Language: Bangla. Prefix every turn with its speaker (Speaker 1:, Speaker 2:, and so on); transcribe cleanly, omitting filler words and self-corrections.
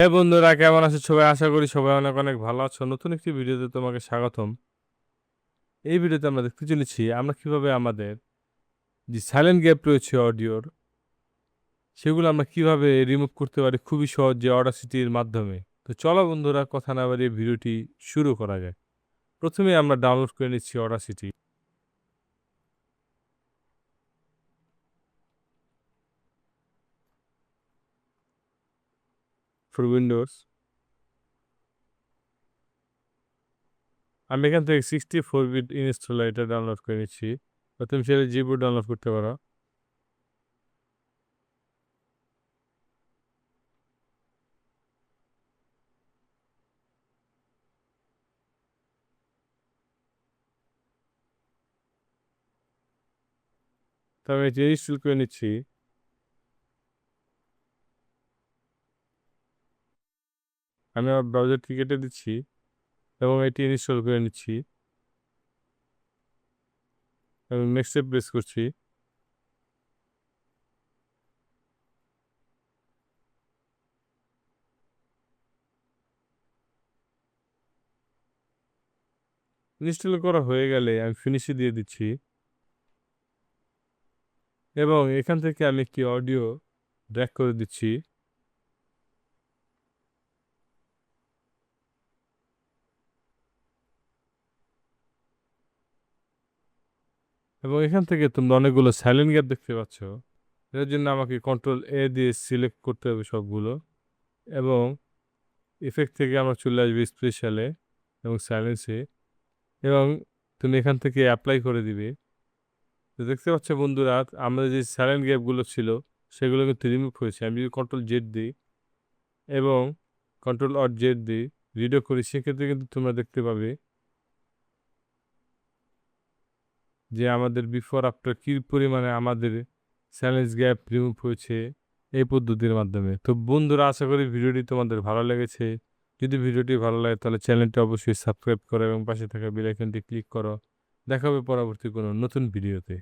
Speaker 1: হ্যাঁ বন্ধুরা, কেমন আছো সবাই? আশা করি সবাই অনেক অনেক ভালো আছো। নতুন একটি ভিডিওতে তোমাকে স্বাগতম। এই ভিডিওতে আমরা দেখতে চলেছি আমরা কিভাবে আমাদের যে সাইলেন্ট গ্যাপ রয়েছে অডিওর, সেগুলো আমরা কিভাবে রিমুভ করতে পারি খুবই সহজে অডাসিটির মাধ্যমে। তো চলো বন্ধুরা, কথা না বাড়িয়ে ভিডিওটি শুরু করা যায়। প্রথমে আমরা ডাউনলোড করে নিচ্ছি অডাসিটি ফর উইন্ডোজ। আমি এখান থেকে 64 বিট ইনস্টলার এটা ডাউনলোড করে নিচ্ছি। তুমি সেটা জিবো ডাউনলোড করতে পারো। তো আমি এটি ইনস্টল করে নিচ্ছি আমি আমার ব্রাউজারটি কেটে দিচ্ছি এবং এটি ইনস্টল করে নিচ্ছি এবং নেক্সটে প্রেস করছি। ইনস্টল করা হয়ে গেলে আমি ফিনিশে দিয়ে দিচ্ছি এবং এখান থেকে আমি একটি অডিও ড্র্যাগ করে দিচ্ছি এবং এখান থেকে তোমরা অনেকগুলো সাইলেন্ট গ্যাপ দেখতে পাচ্ছ। এর জন্য আমাকে কন্ট্রোল এ দিয়ে সিলেক্ট করতে হবে সবগুলো এবং ইফেক্ট থেকে আমরা চলে আসবে স্পেশালে এবং সাইলেন্সে এবং তুমি এখান থেকে অ্যাপ্লাই করে দিবে। তো দেখতে পাচ্ছ বন্ধুরা, আমাদের যে সাইলেন্ট গ্যাপগুলো ছিল সেগুলো কিন্তু রিমুভ হয়েছে। আমি যদি কন্ট্রোল জেড দিই এবং কন্ট্রোল অট জেড দিই, রিডো করি, সেক্ষেত্রে কিন্তু তোমরা দেখতে পাবে যে আমাদের বিফোর আফটার কী পরিমাণে আমাদের স্যালেন্স গ্যাপ রিমুভ হয়েছে এই পদ্ধতির মাধ্যমে। তো বন্ধুরা, আশা করি ভিডিওটি তোমাদের ভালো লেগেছে। যদি ভিডিওটি ভালো লাগে তাহলে চ্যানেলটি অবশ্যই সাবস্ক্রাইব করো এবং পাশে থাকা বেল আইকনটি ক্লিক করো। দেখা হবে পরবর্তী কোনো নতুন ভিডিওতে।